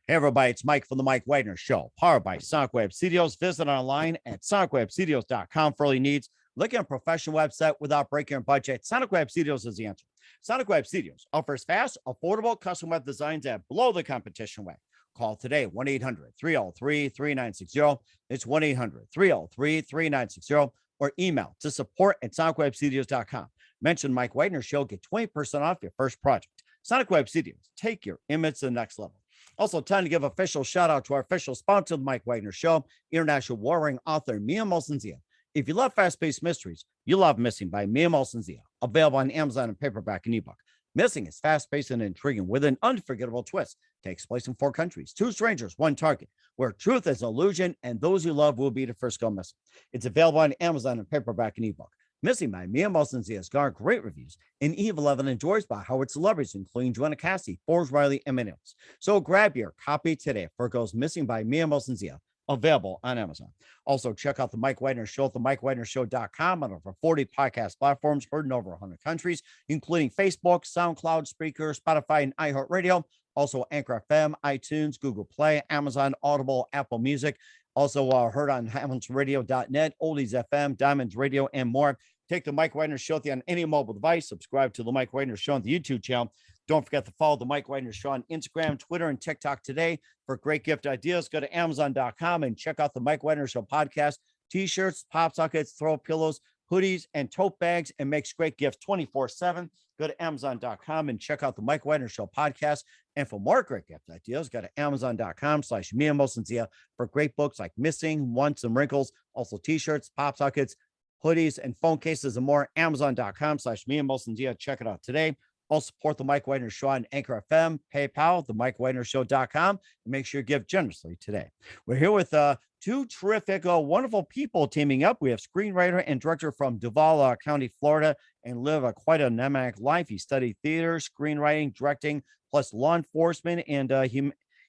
Hey, everybody, it's Mike from The Mike Wagner Show, powered by Sonic Web Studios. Visit online at sonicwebstudios.com for all your needs. Look at a professional website without breaking your budget. Sonic Web Studios is the answer. Sonic Web Studios offers fast, affordable custom web designs that blow the competition away. Call today, 1-800-303-3960. It's 1-800-303-3960, or email to support@sonicwebstudios.com. Mention Mike Wagner Show, get 20% off your first project. Sonic Web Studios, take your image to the next level. Also, time to give official shout out to our official sponsor, the Mike Wagner Show, international warring author Mia Molson-Zia. If you love fast-paced mysteries, you love Missing by Mia Molson-Zia, available on Amazon and paperback and ebook. Missing is fast-paced and intriguing with an unforgettable twist. Takes place in 4 countries, 2 strangers, 1 target, where truth is illusion and those you love will be the first go missing. It's available on Amazon and paperback and ebook. Missing by Mia Molson-Zia has garnered great reviews and even 11 enjoys by Howard celebrities, including Joanna Cassie, Forbes Riley, and many others. So grab your copy today for Goes Missing by Mia Molson-Zia, available on Amazon. Also, check out the Mike Wagner Show at themikewagnershow.com on over 40 podcast platforms heard in over 100 countries, including Facebook, SoundCloud, Spreaker, Spotify, and iHeartRadio. Also, Anchor FM, iTunes, Google Play, Amazon, Audible, Apple Music. Also heard on HamiltonRadio.net, Oldies FM, Diamonds Radio, and more. Take the Mike Wagner Show on any mobile device. Subscribe to the Mike Wagner Show on the YouTube channel. Don't forget to follow the Mike Wagner Show on Instagram, Twitter, and TikTok today. For great gift ideas, go to Amazon.com and check out the Mike Wagner Show podcast. T-shirts, pop sockets, throw pillows, hoodies, and tote bags, and makes great gifts 24/7. Go to Amazon.com and check out the Mike Wagner Show podcast. And for more great gift ideas, go to Amazon.com/Mia Molson-Zia for great books like Missing, Once, and Wrinkles. Also t-shirts, pop sockets, hoodies, and phone cases, and more. Amazon.com/Mia Molson-Zia. Check it out today. Also support the Mike Wagner Show on Anchor FM, PayPal, themikewagnershow.com, and make sure you give generously today. We're here with 2 terrific, wonderful people teaming up. We have screenwriter and director from Duval County, Florida, and live quite a dynamic life. He studied theater, screenwriting, directing, plus law enforcement and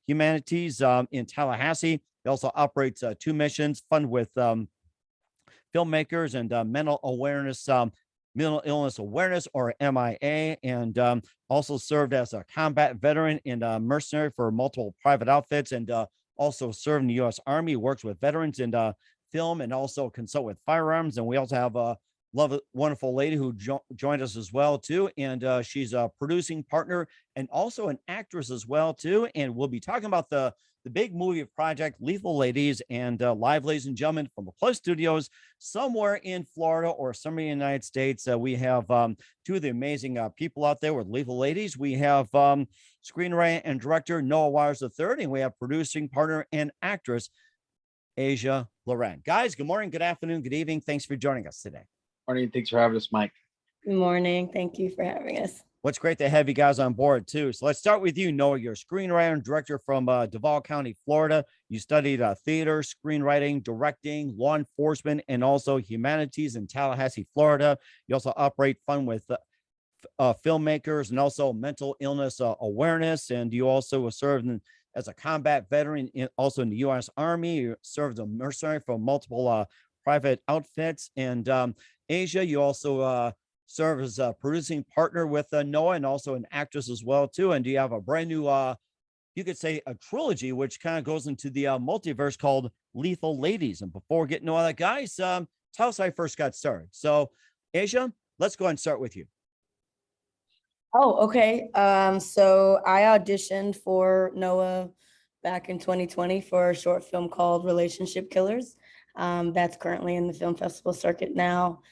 humanities in Tallahassee. He also operates 2 missions, fund with filmmakers and mental illness awareness, or MIA, and also served as a combat veteran and mercenary for multiple private outfits, and also served in the U.S. Army. Works with veterans in film and also consult with firearms. And we also have a wonderful lady who joined us as well too, and she's a producing partner and also an actress as well too. And we'll be talking about the big movie project Lethal Ladies, and live, ladies and gentlemen, from the Plus Studios somewhere in Florida or somewhere in the United States. We have 2 of the amazing people out there with Lethal Ladies. We have screenwriter and director Noah Wires III, and we have producing partner and actress Asia Loren. Guys, good morning, good afternoon, good evening. Thanks for joining us today. Morning. Thanks for having us, Mike. Good morning. Thank you for having us. What's great to have you guys on board too. So let's start with you, Noah. You're a screenwriter and director from Duval County, Florida. You studied theater, screenwriting, directing, law enforcement, and also humanities in Tallahassee, Florida. You also operate fund with filmmakers and also mental illness awareness. And you also served as a combat veteran also in the U.S. Army. You served as a mercenary for multiple private outfits. And Asia, you also serve as a producing partner with Noah, and also an actress as well too. And do you have a brand new you could say a trilogy which kind of goes into the multiverse called Lethal Ladies? And before getting to all that, guys, tell us how I first got started. So Asia, let's go ahead and start with you. Oh, okay. So I auditioned for Noah back in 2020 for a short film called Relationship Killers. That's currently in the film festival circuit now.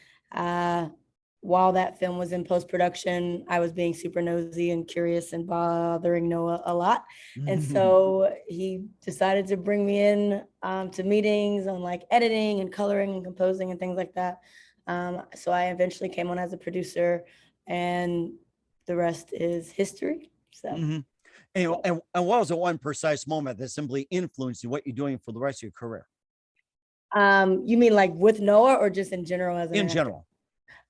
While that film was in post-production, I was being super nosy and curious and bothering Noah a lot. And so he decided to bring me in to meetings on like editing and coloring and composing and things like that. So I eventually came on as a producer, and the rest is history. So. And what was the one precise moment that simply influenced you, what you're doing for the rest of your career? You mean like with Noah, or just in general? As an actor? General.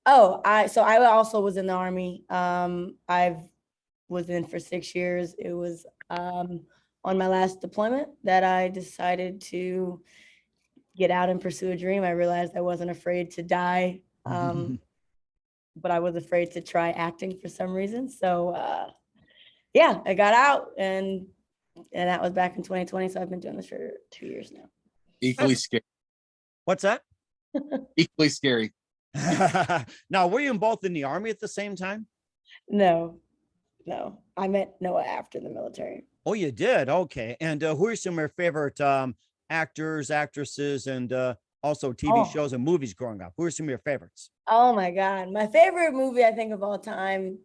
Oh, I also was in the Army. I was in for 6 years. It was on my last deployment that I decided to get out and pursue a dream. I realized I wasn't afraid to die, but I was afraid to try acting for some reason. So yeah, I got out and And that was back in 2020. So I've been doing this for 2 years now. Equally scary. What's that? Equally scary. Now, were you both in the Army at the same time? No, I met Noah after the military. Oh, you did? Okay. And who are some of your favorite actors, actresses, and also TV shows and movies growing up? Who are some of your favorites? Oh my God. My favorite movie, I think, of all time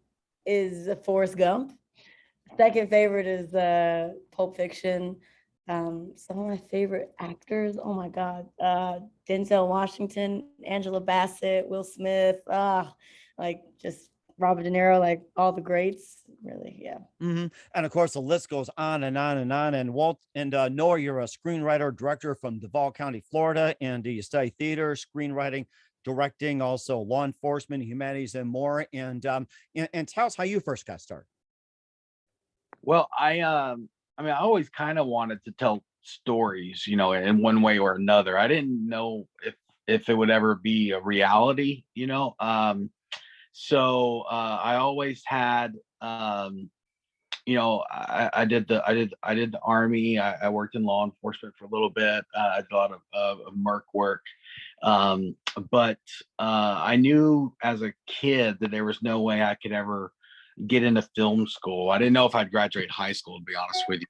is Forrest Gump. Second favorite is Pulp Fiction. Some of my favorite actors, oh my God, Denzel Washington, Angela Bassett, Will Smith, like just Robert De Niro, like all the greats, really, yeah. And of course, the list goes on and on and on. And Walt and Noah, you're a screenwriter, director from Duval County, Florida, and you study theater, screenwriting, directing, also law enforcement, humanities, and more. And tell us how you first got started. Well, I mean, I always kind of wanted to tell stories, you know, in one way or another. I didn't know if it would ever be a reality, you know. So I always had, you know, I did the Army. I worked in law enforcement for a little bit. I did a lot of merc work. But I knew as a kid that there was no way I could ever get into film school. I didn't know if I'd graduate high school, to be honest with you.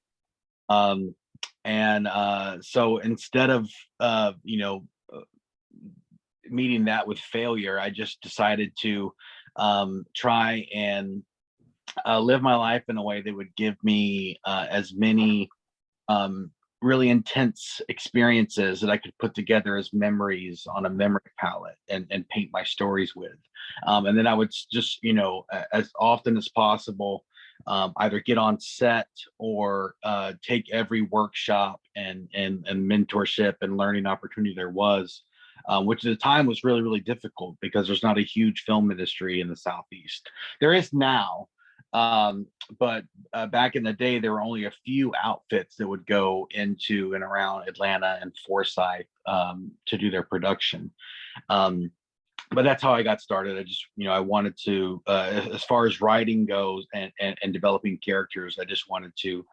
So instead of you know, meeting that with failure, I just decided to try and live my life in a way that would give me as many really intense experiences that I could put together as memories on a memory palette and paint my stories with. And then I would just, you know, as often as possible, either get on set or take every workshop and mentorship and learning opportunity there was, which at the time was really, really difficult because there's not a huge film industry in the Southeast. There is now, but back in the day, there were only a few outfits that would go into and around Atlanta and Forsyth to do their production. But that's how I got started. I just, you know, I wanted to, as far as writing goes and developing characters, I just wanted to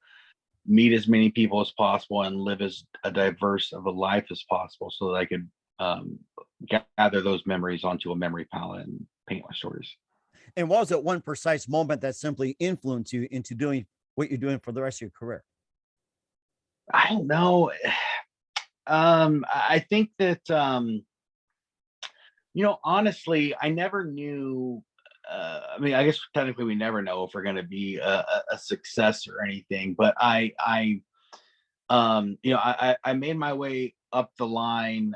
meet as many people as possible and live as a diverse of a life as possible so that I could gather those memories onto a memory palette and paint my stories. And what was that one precise moment that simply influenced you into doing what you're doing for the rest of your career? I don't know. I think that, you know, honestly, I never knew. I mean, I guess technically we never know if we're going to be a success or anything. But you know, I made my way up the line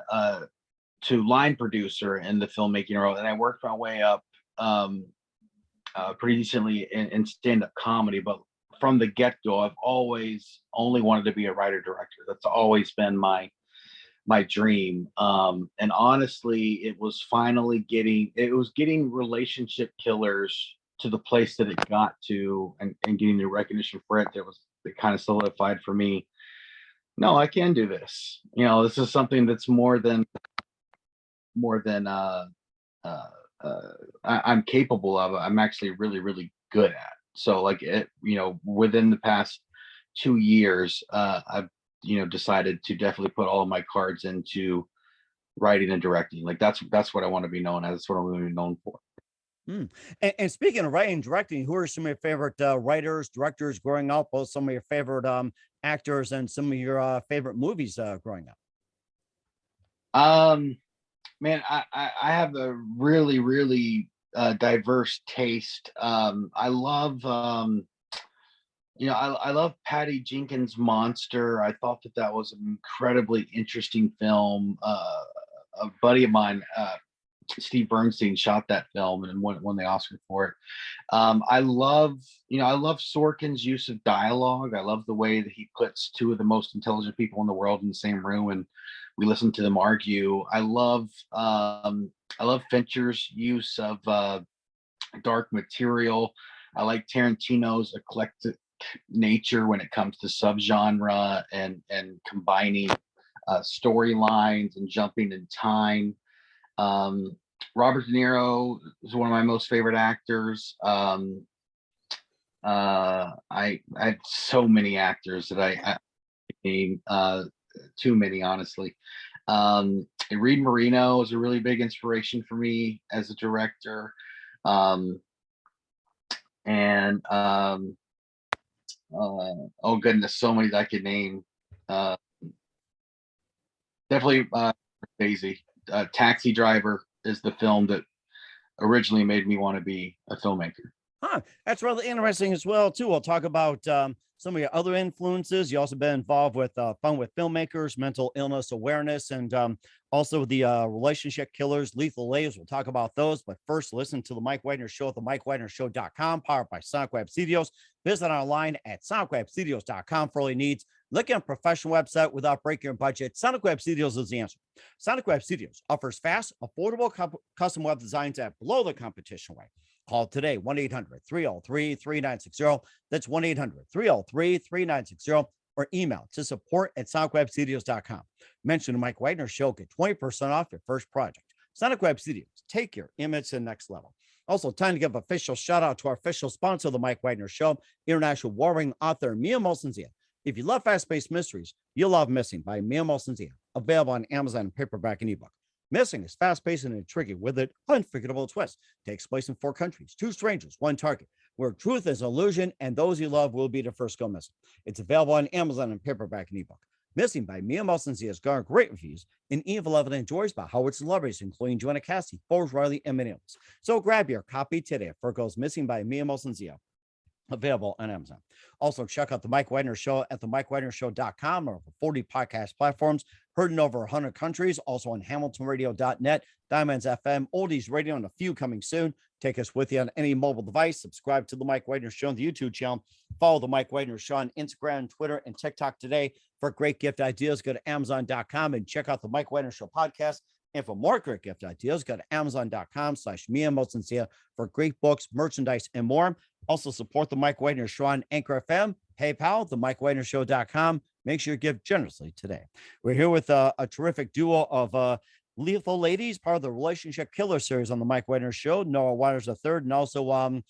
to line producer in the filmmaking role, and I worked my way up pretty decently in stand-up comedy. But from the get-go, I've always only wanted to be a writer director. That's always been my dream. And honestly, it was finally getting Relationship Killers to the place that it got to, and getting the recognition for it. It kind of solidified for me, no, I can do this. You know, this is something that's more than I'm capable of. I'm actually really, really good at. So like it, you know, within the past 2 years, I've, you know, decided to definitely put all of my cards into writing and directing. Like that's what I want to be known as. That's what I'm going to be known for. And speaking of writing and directing, who are some of your favorite writers, directors growing up? Both some of your favorite actors and some of your favorite movies growing up? Man, I have a really, really diverse taste. I love, you know, I love Patty Jenkins' Monster. I thought that was an incredibly interesting film. A buddy of mine, Steve Bernstein, shot that film and won the Oscar for it. I love Sorkin's use of dialogue. I love the way that he puts two of the most intelligent people in the world in the same room and we listen to them argue. I love Fincher's use of dark material. I like Tarantino's eclectic nature when it comes to subgenre and combining storylines and jumping in time. Robert De Niro is one of my most favorite actors. I had so many actors that I named, too many, honestly. Reed Marino is a really big inspiration for me as a director. Um, and oh goodness, so many that I could name. Uh, Definitely Daisy. Taxi Driver is the film that originally made me want to be a filmmaker. Huh. That's really interesting as well, too. We'll talk about some of your other influences. You also been involved with Fun with Filmmakers, mental illness awareness, and also the relationship killers, lethal ladies. We'll talk about those. But first, listen to the Mike Wagner Show at the MikeWagnerShow.com, powered by Sonic Web Studios. Visit online at SonicWebStudios.com for all your needs. Look at a professional website without breaking your budget. Sonic Web Studios is the answer. Sonic Web Studios offers fast, affordable custom web designs at below the competition rate. Call today, 1-800-303-3960. That's 1-800-303-3960, or email to support@sonicwebstudios.com. Mention the Mike Wagner Show, get 20% off your first project. Sonic Web Studios, take your image to the next level. Also, time to give official shout out to our official sponsor of the Mike Wagner Show, international warring author Mia Molson-Zia. If you love fast-paced mysteries, you'll love Missing by Mia Molson-Zia, available on Amazon in paperback and ebook. Missing is fast-paced and intriguing with an unforgettable twist. Takes place in 4 countries, 2 strangers, 1 target, where truth is illusion and those you love will be the first go missing. It's available on Amazon in paperback and ebook. Missing by Mia Molson-Zia has garnered great reviews and even loved and enjoys by Howard celebrities, including Joanna Cassidy, Forbes Riley, and many others. So grab your copy today for it goes Missing by Mia Molson-Zia, available on Amazon. Also, check out the Mike Wagner Show at the MikeWagnerShow.com, or over 40 podcast platforms, heard in over 100 countries. Also on HamiltonRadio.net, Diamonds FM, Oldies Radio, and a few coming soon. Take us with you on any mobile device. Subscribe to the Mike Wagner Show on the YouTube channel. Follow the Mike Wagner Show on Instagram, Twitter, and TikTok today. For great gift ideas, go to Amazon.com and check out the Mike Wagner Show podcast. And for more great gift ideas, go to Amazon.com/Mia Molson-Zia for great books, merchandise, and more. Also support the Mike Wagner Show on Anchor FM, PayPal, the MikeWagnerShow.com. Make sure you give generously today. We're here with a terrific duo of lethal ladies, part of the Relationship Killer series on the Mike Wagner Show, Noah Waters III, and also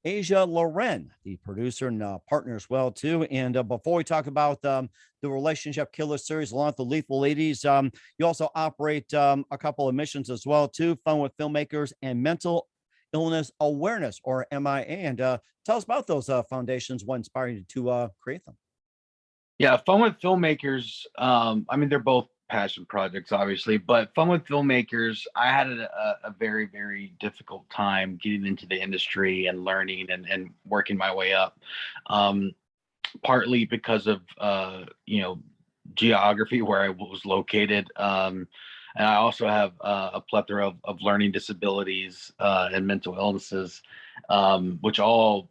Asia Loren, the producer and partner as well, too. And before we talk about the Relationship Killer series along with the lethal ladies, you also operate a couple of missions as well, too, Fun with Filmmakers and Mental Illness Awareness, or MIA. And tell us about those foundations, what inspired you to create them. Yeah, Fun with Filmmakers. I mean, they're both passion projects, obviously, but Fun with Filmmakers, I had a very, very difficult time getting into the industry and learning and working my way up. Partly because of, geography, where I was located. And I also have a plethora of learning disabilities and mental illnesses, which all,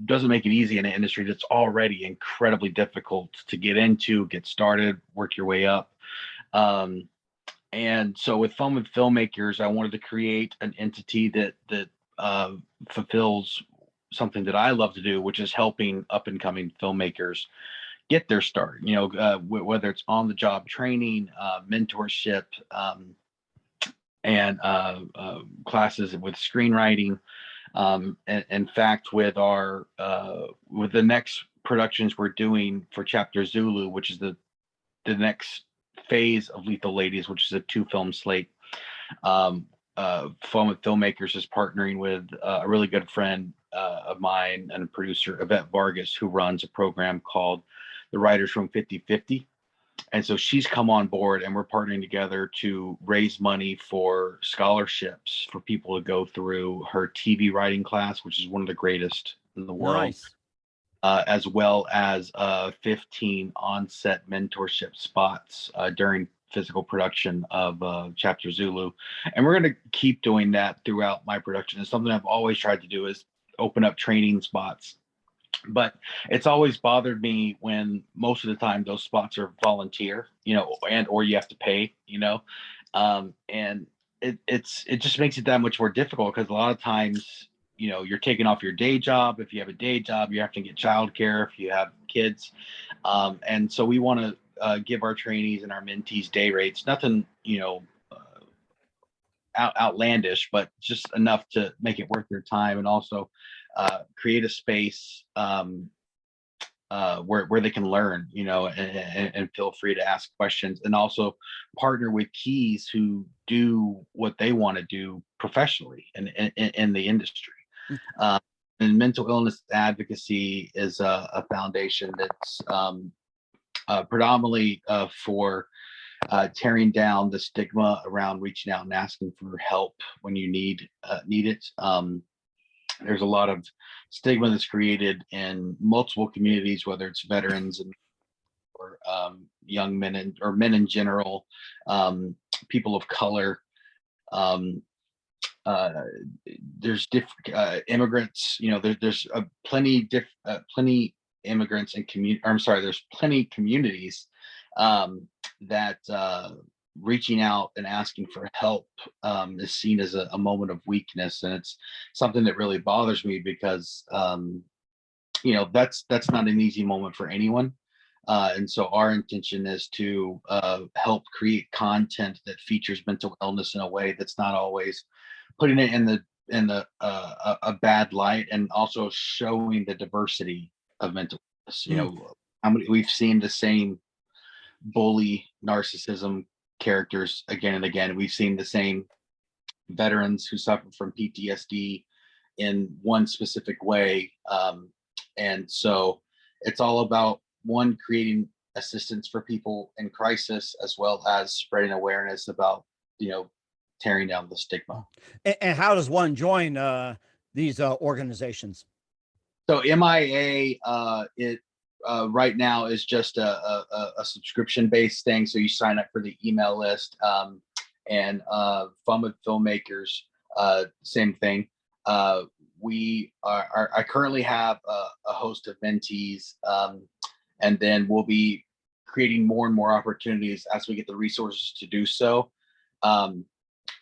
doesn't make it easy in an industry that's already incredibly difficult to get into, get started, work your way up. And so with Fun with Filmmakers, I wanted to create an entity that fulfills something that I love to do, which is helping up and coming filmmakers get their start, whether it's on the job training, mentorship, and classes with screenwriting. In fact, with with the next productions we're doing for Chapter Zulu, which is the next phase of Lethal Ladies, which is a 2-film slate, Fun with Filmmakers is partnering with a really good friend of mine and producer, Yvette Vargas, who runs a program called the Writers Room 50/50. And so she's come on board, and we're partnering together to raise money for scholarships for people to go through her TV writing class, which is one of the greatest in the world. Nice. As well as 15 on-set mentorship spots during physical production of Chapter Zulu. And we're going to keep doing that throughout my production. It's something I've always tried to do, is open up training spots. But it's always bothered me when most of the time those spots are volunteer, or you have to pay, and it just makes it that much more difficult, because a lot of times, you're taking off your day job. If you have a day job, you have to get childcare if you have kids. And so we want to give our trainees and our mentees day rates, nothing, outlandish, but just enough to make it worth their time. And also create a space where they can learn, and feel free to ask questions, and also partner with keys who do what they want to do professionally in the industry. And mental illness advocacy is a foundation that's predominantly for tearing down the stigma around reaching out and asking for help when you need it. There's a lot of stigma that's created in multiple communities, whether it's veterans or young men or men in general, people of color. There's different immigrants. There's plenty immigrants and there's plenty communities that reaching out and asking for help is seen as a moment of weakness, and it's something that really bothers me because that's not an easy moment for anyone. And so our intention is to help create content that features mental illness in a way that's not always putting it in a bad light, and also showing the diversity of mental illness. We've seen the same bully narcissism characters again and again. We've seen the same veterans who suffer from PTSD in one specific way. And so it's all about, one, creating assistance for people in crisis, as well as spreading awareness about, tearing down the stigma. And how does one join these organizations? So MIA, right now is just a subscription-based thing. So you sign up for the email list, and Fun with Filmmakers, same thing. I currently have a host of mentees, and then we'll be creating more and more opportunities as we get the resources to do so.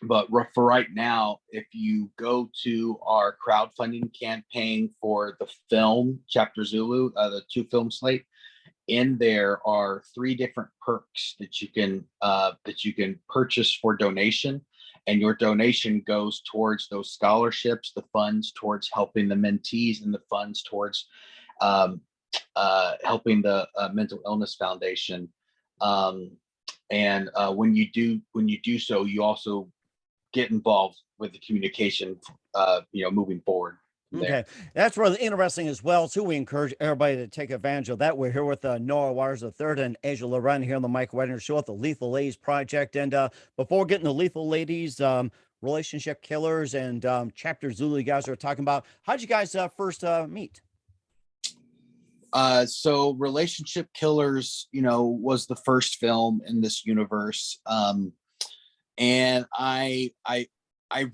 But for right now, if you go to our crowdfunding campaign for the film Chapter Zulu, the 2-film slate, in there are 3 different perks that you can purchase for donation, and your donation goes towards those scholarships, the funds towards helping the mentees, and the funds towards helping the Mental Illness Foundation. And when you do so, you also get involved with the communication, moving forward. Okay, that's really interesting as well, too. We encourage everybody to take advantage of that. We're here with Noah Waters III and Asia Loren here on the Mike Wagner Show at the Lethal Ladies Project. And before getting to Lethal Ladies, Relationship Killers, and Chapter Zulu, you guys are talking about, how'd you guys first meet? So Relationship Killers, was the first film in this universe. And I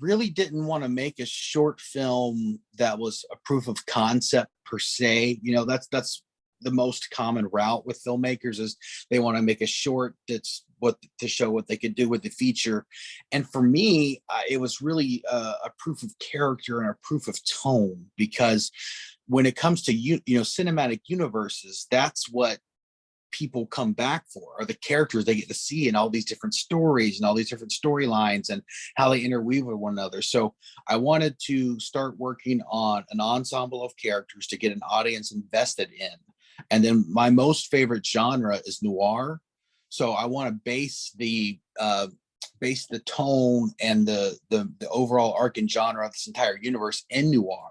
really didn't want to make a short film that was a proof of concept per se. That's the most common route with filmmakers, is they want to make a short that's to show what they could do with the feature. And for me, it was really a proof of character and a proof of tone, because when it comes to cinematic universes, that's what people come back for, are the characters they get to see in all these different stories and all these different storylines and how they interweave with one another. So I wanted to start working on an ensemble of characters to get an audience invested in. And then my most favorite genre is noir. So I want to base the tone and the overall arc and genre of this entire universe in noir,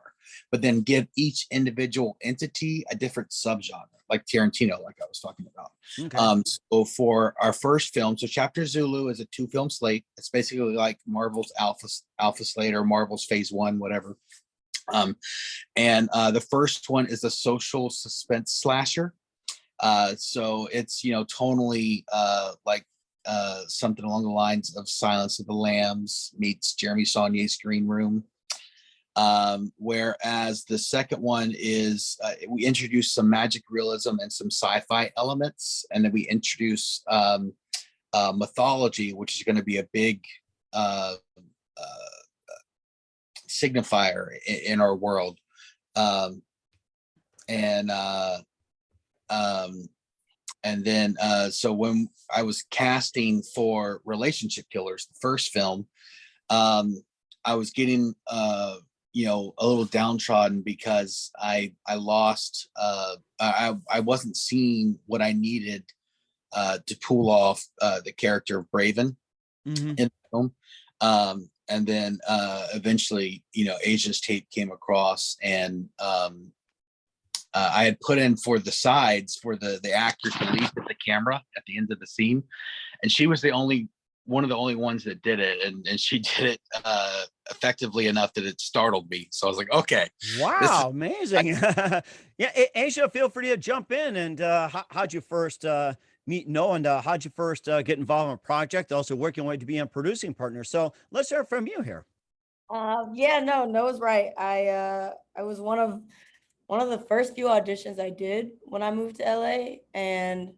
but then give each individual entity a different subgenre, like Tarantino, like I was talking about. Okay. So for our first film, so Chapter Zulu is a 2-film slate. It's basically like Marvel's Alpha slate, or Marvel's Phase 1, whatever. And the first one is a social suspense slasher. So it's, tonally like something along the lines of Silence of the Lambs meets Jeremy Saulnier's Green Room. Whereas the second one is we introduce some magic realism and some sci-fi elements, and then we introduce mythology, which is going to be a big signifier in our world. And then so when I was casting for Relationship Killers, the first film, I was getting a little downtrodden because I lost, I wasn't seeing what I needed to pull off the character of Braven in the film. And then eventually, Asia's tape came across, and I had put in for the sides for the actor to leap at the camera at the end of the scene, and she was one of the only ones that did it, and she did it effectively enough that it startled me. So I was like, okay, wow, amazing. Yeah, Asia, feel free to jump in. And how'd you first meet Noah, and how'd you first get involved in a project, also working your way to be a producing partner? So let's hear from you here. Yeah, no, Noah's right. I was one of the first few auditions I did when I moved to LA, and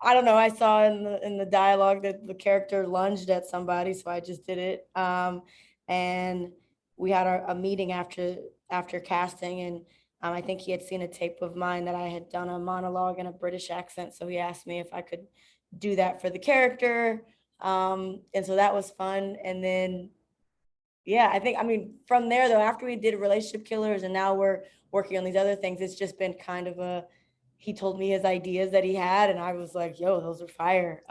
I don't know, I saw in the dialogue that the character lunged at somebody, so I just did it. And we had a meeting after casting, and I think he had seen a tape of mine that I had done a monologue in a British accent, so he asked me if I could do that for the character. And so that was fun. And then yeah, I mean, from there though, after we did Relationship Killers and now we're working on these other things, it's just been kind of he told me his ideas that he had, and I was like, yo, those are fire.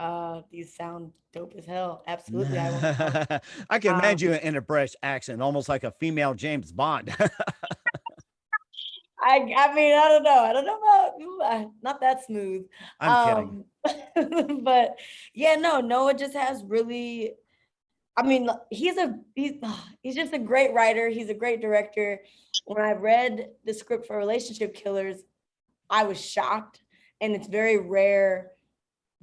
These sound dope as hell. Absolutely. I want I can imagine you in a British accent, almost like a female James Bond. I mean, I don't know about not that smooth. I'm kidding. But yeah, no, Noah just has really, I mean, he's just a great writer. He's a great director. When I read the script for Relationship Killers, I was shocked, and it's very rare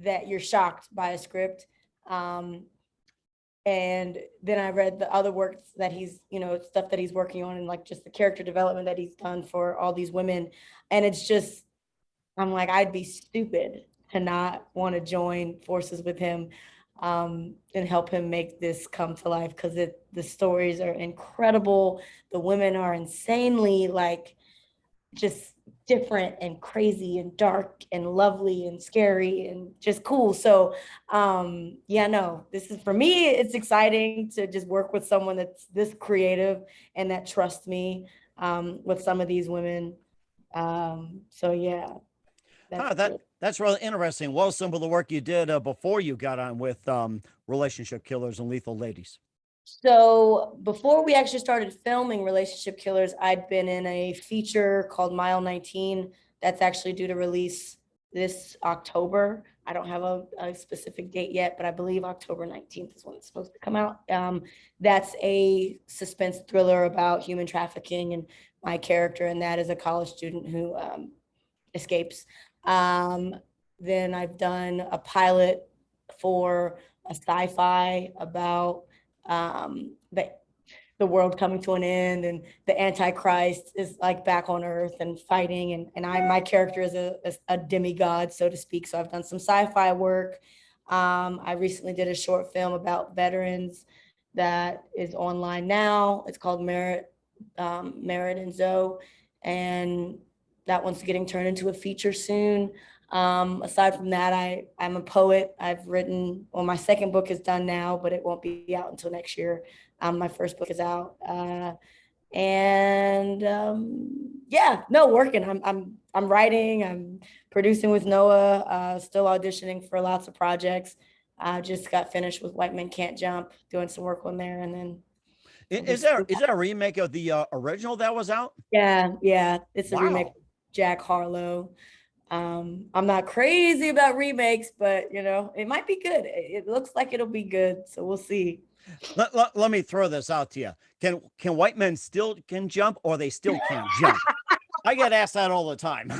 that you're shocked by a script. And then I read the other works that he's, stuff that he's working on, and like just the character development that he's done for all these women. And it's just, I'm like, I'd be stupid to not want to join forces with him and help him make this come to life, because the stories are incredible. The women are insanely like just different and crazy and dark and lovely and scary and just cool. So yeah, no, this is, for me, it's exciting to just work with someone that's this creative and that trusts me with some of these women. So yeah, that's really interesting. What was some of the work you did before you got on with Relationship Killers and Lethal Ladies? So before we actually started filming Relationship Killers, I'd been in a feature called Mile 19 that's actually due to release this October. I don't have a specific date yet, but I believe October 19th is when it's supposed to come out. That's a suspense thriller about human trafficking, and my character in that is a college student who escapes. Then I've done a pilot for a sci-fi about the world coming to an end, and the Antichrist is like back on Earth and fighting, and my character is a demigod, so to speak. So I've done some sci-fi work. I recently did a short film about veterans that is online now. It's called Merit and Zoe, and that one's getting turned into a feature soon. Aside from that, I'm a poet. I've written, well, my second book is done now, but it won't be out until next year. My first book is out. Yeah, no, working. I'm writing, I'm producing with Noah, still auditioning for lots of projects. I just got finished with White Men Can't Jump, doing some work on there, and then is that a remake of the original that was out? yeah, it's a remake of Jack Harlow. I'm not crazy about remakes, but it might be good. It looks like it'll be good, so we'll see. Let me throw this out to you. Can white men still can jump, or they still can't jump? I get asked that all the time.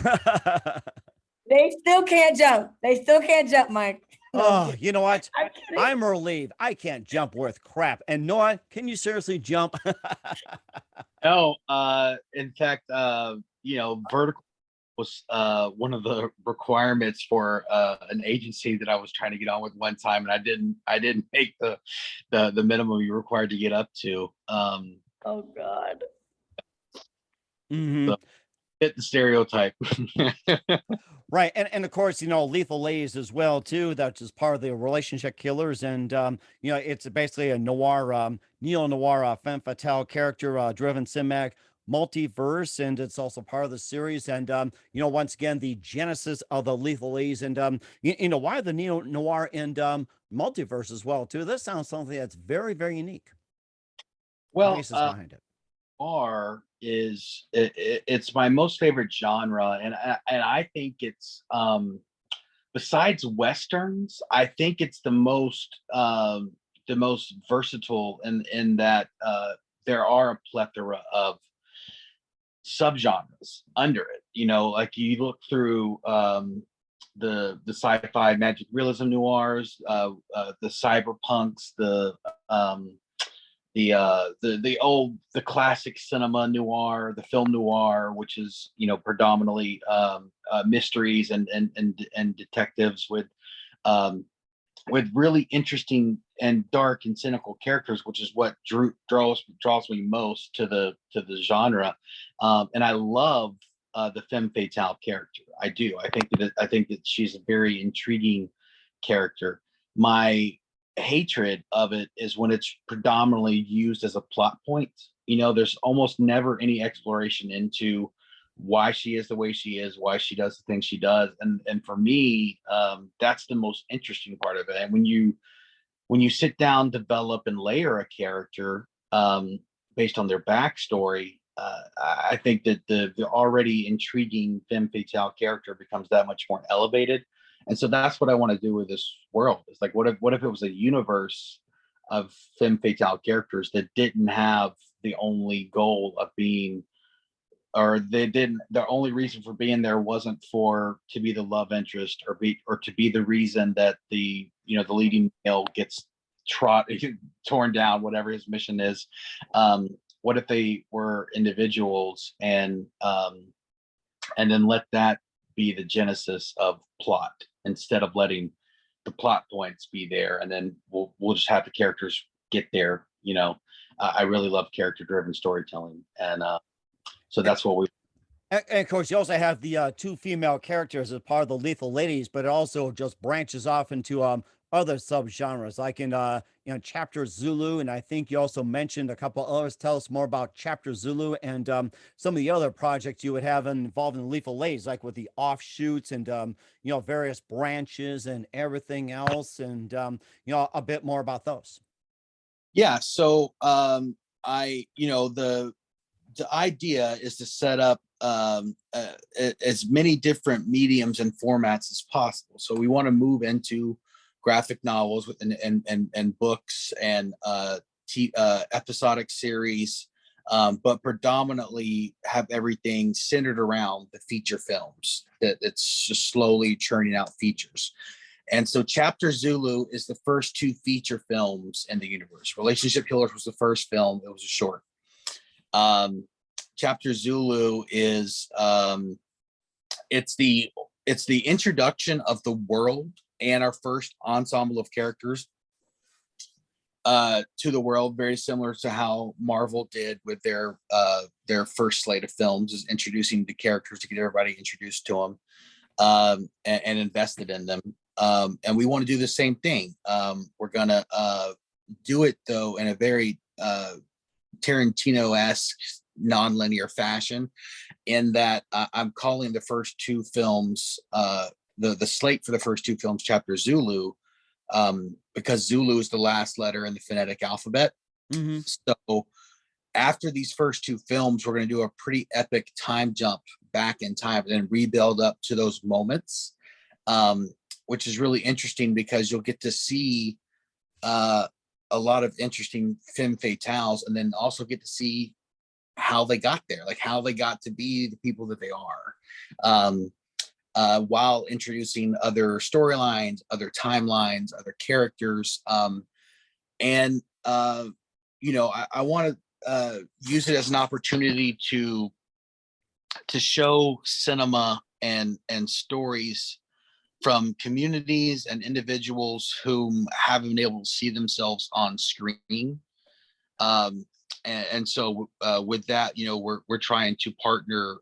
They still can't jump. They still can't jump, Mike. Oh, you know what? I'm relieved. I can't jump worth crap. And Noah, can you seriously jump? No, in fact, vertical was one of the requirements for an agency that I was trying to get on with one time, and I didn't make the minimum you're required to get up to. Oh God. Mm-hmm. So, hit the stereotype. Right. And of course, Lethal Ladies as well, too. That's just part of the relationship killers. And, it's basically a noir, neo noir, femme fatale character driven cinematic multiverse. And it's also part of the series. And, once again, the genesis of the Lethal Ladies. And, why the neo noir and multiverse as well, too. This sounds something that's very, very unique. The Well, basis behind it. R is it's my most favorite genre, and I think it's besides westerns, I think it's the most versatile in that there are a plethora of subgenres under it. Like you look through the sci-fi magic realism noirs, the cyberpunks, the classic cinema noir, the film noir, which is predominantly mysteries and detectives with really interesting and dark and cynical characters, which is what draws me most to the genre. And I love the femme fatale character. I do. I think that she's a very intriguing character. My hatred of it is when it's predominantly used as a plot point. There's almost never any exploration into why she is the way she is, why she does the things she does. And for me, that's the most interesting part of it. And when you sit down, develop and layer a character based on their backstory, I think that the already intriguing femme fatale character becomes that much more elevated. And so that's what I want to do with this world. It's like, what if it was a universe of femme fatale characters that didn't have the only goal of being, or the only reason for being there wasn't to be the love interest or to be the reason that the leading male gets torn down, whatever his mission is. What if they were individuals and then let that be the genesis of plot instead of letting the plot points be there, and then we'll just have the characters get there. I really love character driven storytelling, and so that's what we. And of course, you also have the two female characters as part of the Lethal Ladies, but it also just branches off into other subgenres, like in Chapter Zulu, and I think you also mentioned a couple others. Tell us more about Chapter Zulu and some of the other projects you would have involved in Lethal Ladies, like with the offshoots and various branches and everything else, and a bit more about those. Yeah. So the idea is to set up as many different mediums and formats as possible. So we want to move into graphic novels and books and episodic series, but predominantly have everything centered around the feature films. That it's just slowly churning out features. And so Chapter Zulu is the first two feature films in the universe. Relationship Killers was the first film. It was a short. Chapter Zulu is it's the introduction of the world and our first ensemble of characters to the world, very similar to how Marvel did with their first slate of films, is introducing the characters to get everybody introduced to them and invested in them. And we want to do the same thing. We're gonna do it though in a very Tarantino-esque non-linear fashion, in that I'm calling the first two films the slate for the first two films Chapter Zulu, because Zulu is the last letter in the phonetic alphabet. Mm-hmm. So after these first two films, we're going to do a pretty epic time jump back in time and then rebuild up to those moments, which is really interesting because you'll get to see a lot of interesting femme fatales, and then also get to see how they got there, like how they got to be the people that they are, while introducing other storylines, other timelines, other characters. And I want to use it as an opportunity to show cinema and stories from communities and individuals whom haven't been able to see themselves on screen. And so with that, we're trying to partner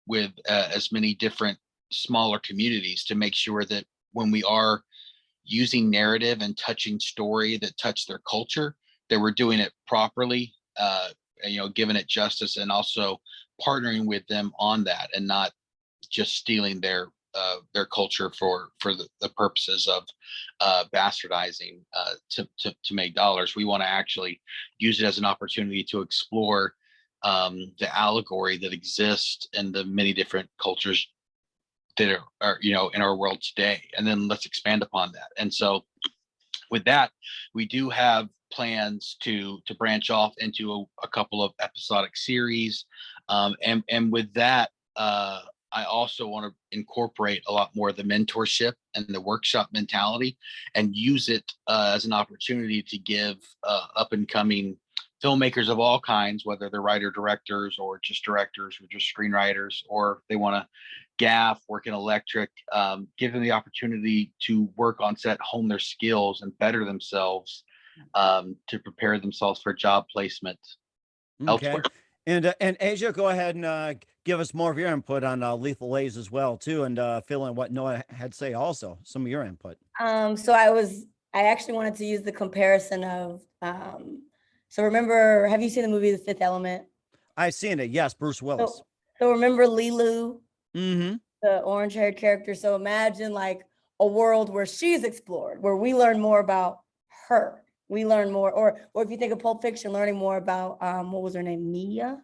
with as many different smaller communities to make sure that when we are using narrative and touching story that touch their culture, that we're doing it properly, giving it justice, and also partnering with them on that, and not just stealing their culture for the purposes of bastardizing to make dollars. We want to actually use it as an opportunity to explore the allegory that exists in the many different cultures that are in our world today, and then let's expand upon that. And so with that, we do have plans to branch off into a couple of episodic series, and with that, I also want to incorporate a lot more of the mentorship and the workshop mentality, and use it as an opportunity to give up and coming filmmakers of all kinds, whether they're writer directors or just screenwriters, or if they want to gaff, work in electric, give them the opportunity to work on set, hone their skills, and better themselves to prepare themselves for job placement elsewhere. And Asia, go ahead and give us more of your input on Lethal Ladies as well, too, and fill in what Noah had to say also, some of your input. So I actually wanted to use the comparison of, so remember, have you seen the movie The Fifth Element? I've seen it, yes, Bruce Willis. So remember Lilu, Mm-hmm. the orange-haired character? So imagine like a world where she's explored, where we learn more about her. We learn more, or if you think of Pulp Fiction, learning more about what was her name, Mia,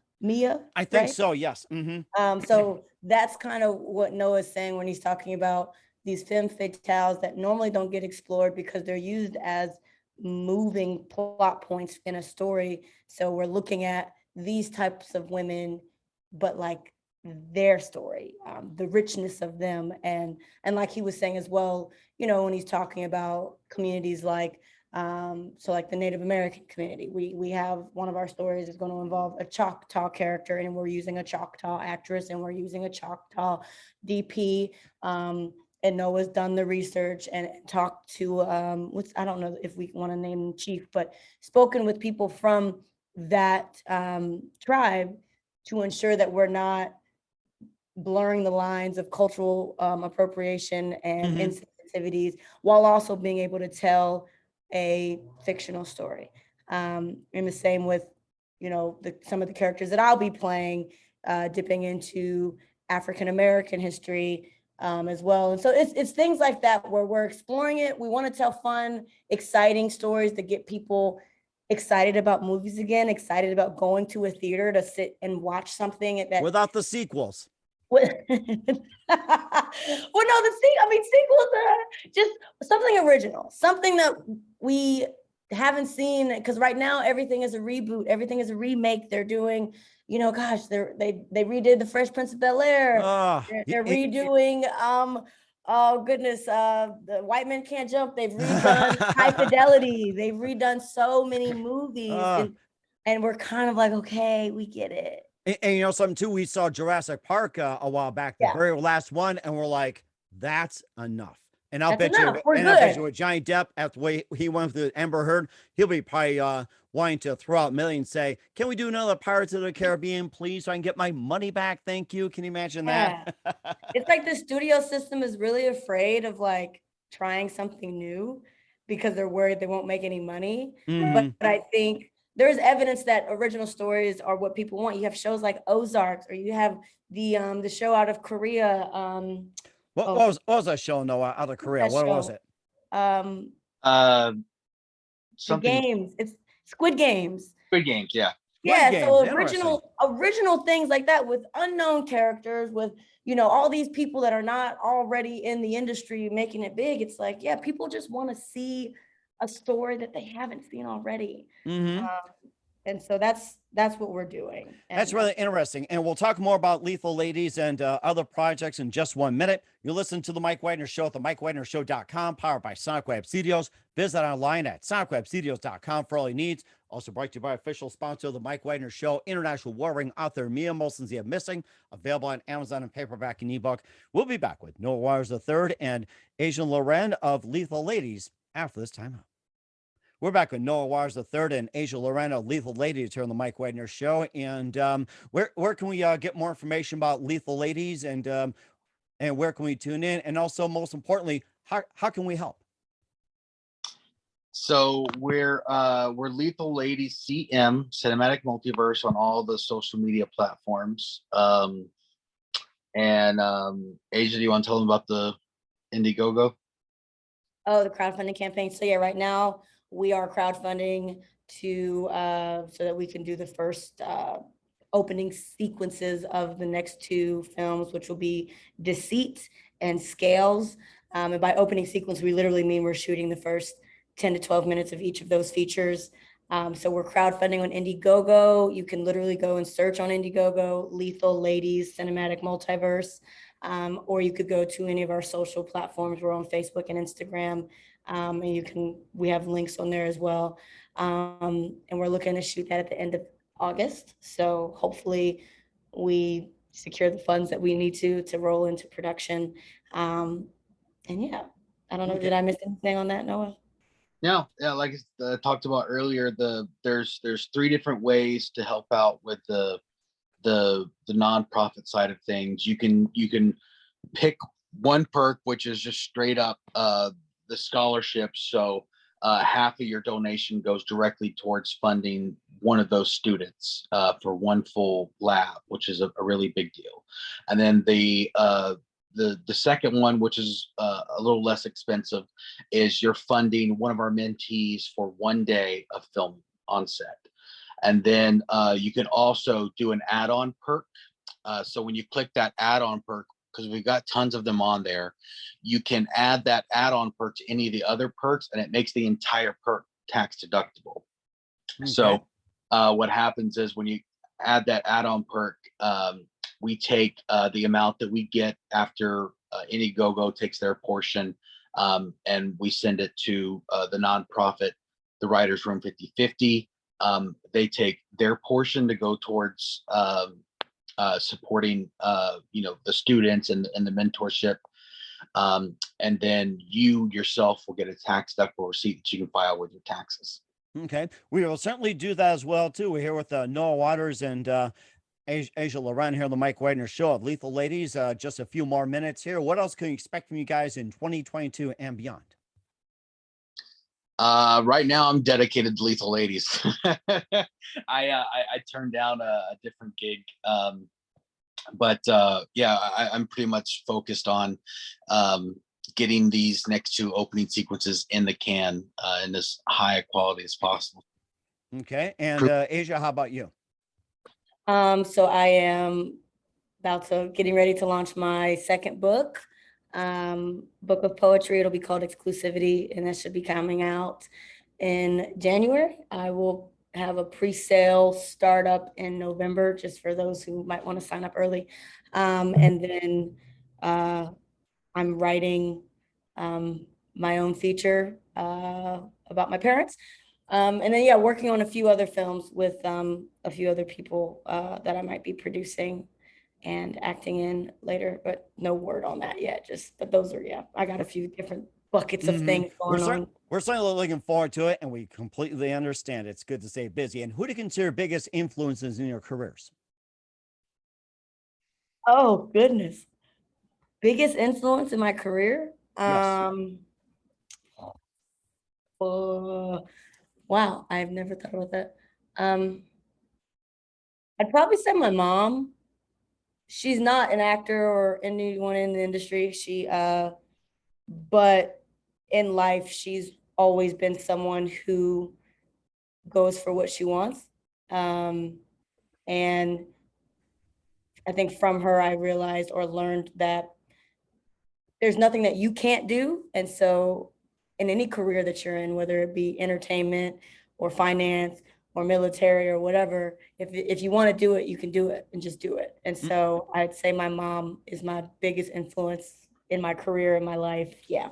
I think right? so, yes. Mm-hmm. So that's kind of what Noah's saying when he's talking about these femme fatales that normally don't get explored because they're used as moving plot points in a story. So we're looking at these types of women, but like their story, the richness of them, and like he was saying as well, when he's talking about communities like, so like the Native American community, we have one of our stories is going to involve a Choctaw character, and we're using a Choctaw actress, and we're using a Choctaw DP. And Noah's done the research and talked to I don't know if we want to name them chief, but spoken with people from that tribe to ensure that we're not blurring the lines of cultural appropriation and insensitivities, while also being able to tell a fictional story. In the same with, some of the characters that I'll be playing, dipping into African American history as well. And so it's things like that where we're exploring it. We want to tell fun, exciting stories that get people excited about movies again, excited about going to a theater to sit and watch something that without the sequels. Well, no, sequels are just something original, something that we haven't seen, because right now everything is a reboot, everything is a remake. They're doing, they redid the Fresh Prince of Bel-Air. They're redoing oh goodness, the White Men Can't Jump. They've redone High Fidelity. They've redone so many movies, and we're kind of like, okay, we get it. And something too, we saw Jurassic Park a while back, the very last one, and we're like, that's enough. And I'll bet you with Johnny Depp, after the way he went with Amber Heard, he'll be probably wanting to throw out millions, say, can we do another Pirates of the Caribbean, please, so I can get my money back? Thank you. Can you imagine that? It's like the studio system is really afraid of like trying something new because they're worried they won't make any money. But I think there's evidence that original stories are what people want. You have shows like Ozarks, or you have the show out of Korea. What was that show, Noah, out of Korea? What was it? The games. It's Squid Games. Squid Games, yeah. So original things like that with unknown characters, with all these people that are not already in the industry making it big. It's like, people just want to see a story that they haven't seen already. And so that's what we're doing. That's really interesting. And we'll talk more about Lethal Ladies and other projects in just 1 minute. You listen to the Mike Wagner Show at the MikeWagnerShow.com, powered by Sonic Web Studios. Visit online at SonicWebStudios.com for all your needs. Also brought to you by official sponsor of the Mike Wagner Show, international warring author Mia Molson's Missing, available on Amazon and paperback and ebook. We'll be back with Noah Waters III and Asian Loren of Lethal Ladies after this time out. We're back with Noah Waters III and Asia Lorena, Lethal Ladies, here on the Mike Wagner Show. And where can we get more information about Lethal Ladies? And And where can we tune in? And also, most importantly, how can we help? So we're Lethal Ladies CM, Cinematic Multiverse, on all the social media platforms. Asia, do you want to tell them about the Indiegogo? Oh, the crowdfunding campaign. So yeah, right now we are crowdfunding to so that we can do the first opening sequences of the next two films, which will be Deceit and Scales. And by opening sequence, we literally mean we're shooting the first 10 to 12 minutes of each of those features. So we're crowdfunding on Indiegogo. You can literally go and search on Indiegogo, Lethal Ladies Cinematic Multiverse. Or you could go to any of our social platforms. We're on Facebook and Instagram. And we have links on there as well. And we're looking to shoot that at the end of August. So hopefully we secure the funds that we need to roll into production. And yeah, I don't know, did I miss anything on that, Noah? Yeah, like I talked about earlier, there's 3 different ways to help out with the nonprofit side of things. You can pick one perk, which is just straight up the scholarship. So half of your donation goes directly towards funding one of those students for one full lab, which is a really big deal. And then the second one, which is a little less expensive, is you're funding one of our mentees for 1 day of film on set. And then you can also do an add-on perk. So when you click that add-on perk, because we've got tons of them on there, you can add that add-on perk to any of the other perks, and it makes the entire perk tax deductible. Okay. So what happens is when you add that add-on perk, we take the amount that we get after Indiegogo takes their portion, and we send it to the nonprofit, the Writers Room 50/50. They take their portion to go towards supporting the students and the mentorship, and then you yourself will get a tax deductible receipt that you can file with your taxes. Okay, we will certainly do that as well too. We're here with Noah Waters and Asia Loren here on the Mike Widener Show of Lethal Ladies. Just a few more minutes here. What else can you expect from you guys in 2022 and beyond? Right now I'm dedicated to Lethal Ladies. I turned down a different gig. But I'm pretty much focused on getting these next 2 opening sequences in the can in as high a quality as possible. Okay. And Asia, how about you? So I am getting ready to launch my second book of poetry. It'll be called Exclusivity, and that should be coming out in January. I will have a pre-sale startup in November, just for those who might want to sign up early. And then I'm writing my own feature about my parents. And then, working on a few other films with a few other people that I might be producing and acting in later, but no word on that yet. But those are, I got a few different buckets of things going on. We're certainly looking forward to it, and we completely understand it's good to stay busy. And who do you consider biggest influences in your careers? Oh, goodness. Biggest influence in my career? Yes. Wow, I've never thought about that. I'd probably say my mom. She's not an actor or anyone in the industry. But in life, she's always been someone who goes for what she wants. And I think from her, I realized or learned that there's nothing that you can't do. And so in any career that you're in, whether it be entertainment or finance or military or whatever, if you want to do it, you can do it, and just do it. And so I'd say my mom is my biggest influence in my career, in my life. Yeah.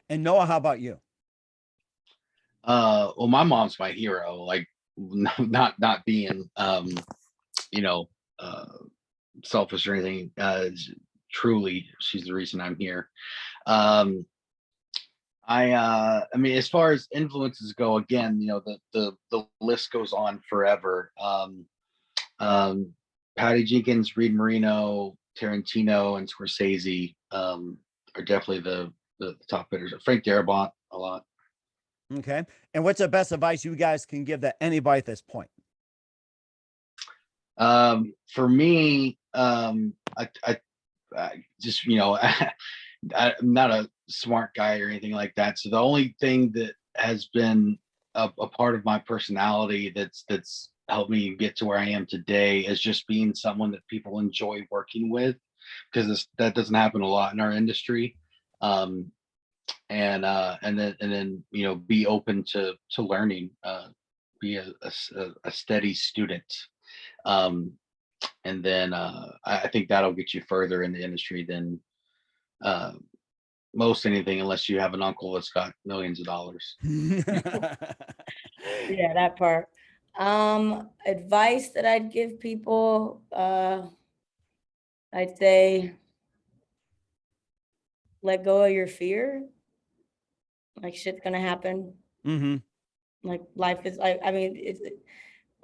And Noah, how about you? Well, my mom's my hero, like not being selfish or anything. Truly, she's the reason I'm here. I mean, as far as influences go, again, the list goes on forever. Patty Jenkins, Reed Marino, Tarantino and Scorsese are definitely the top hitters. Frank Darabont a lot. Okay. And what's the best advice you guys can give to anybody at this point? For me, I just, you know, I'm not a smart guy or anything like that. So the only thing that has been a part of my personality that's helped me get to where I am today is just being someone that people enjoy working with, because that doesn't happen a lot in our industry. And then, you know, be open to learning, be a steady student. And then I think that'll get you further in the industry than most anything, unless you have an uncle that's got millions of dollars. Yeah, that part. Advice that I'd give people, I'd say let go of your fear. Like, shit's gonna happen. Mm-hmm. Like, life is, I mean, it's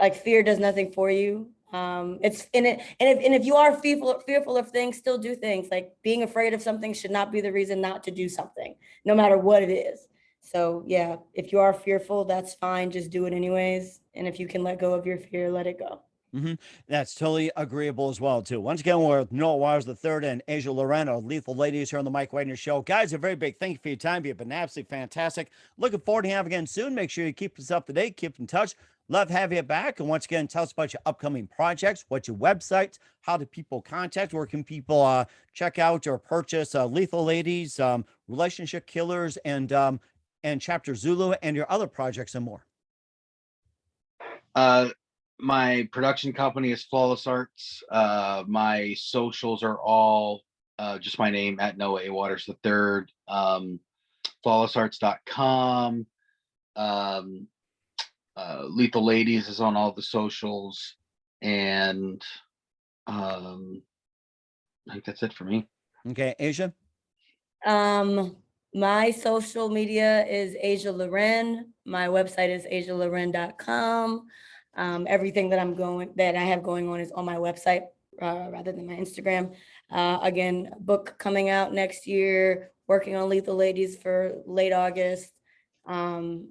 like, fear does nothing for you. It's in it, and if you are fearful of things, still do things. Like, being afraid of something should not be the reason not to do something, no matter what it is. So yeah, if you are fearful, that's fine. Just do it anyways. And if you can let go of your fear, let it go. Mm-hmm. That's totally agreeable as well, too. Once again, we're with Noah Wires III and Asia Lorena, Lethal Ladies, here on the Mike Wagner Show. Guys, a very big thank you for your time. You've been absolutely fantastic. Looking forward to having you again soon. Make sure you keep us up to date, keep in touch. Love having you back. And once again, tell us about your upcoming projects, what's your website, how do people contact, where can people check out or purchase Lethal Ladies, Relationship Killers, and Chapter Zulu, and your other projects and more. My production company is Flawless Arts. My socials are all just my name, at Noah A. Waters III. Flawlessarts.com. Lethal Ladies is on all the socials, and I think that's it for me. Okay, Asia? My social media is Asia Loren. My website is asialoren.com. Everything that I have going on is on my website rather than my Instagram. Again, book coming out next year, working on Lethal Ladies for late August, and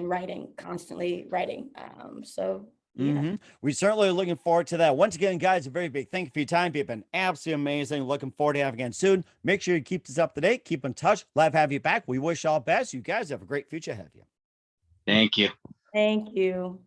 writing, constantly writing. So yeah. Mm-hmm. We certainly are looking forward to that. Once again, guys, a very big thank you for your time. You've been absolutely amazing. Looking forward to having you again soon. Make sure you keep us up to date. Keep in touch. Love having you back. We wish all best. You guys have a great future ahead of you. Thank you. Thank you.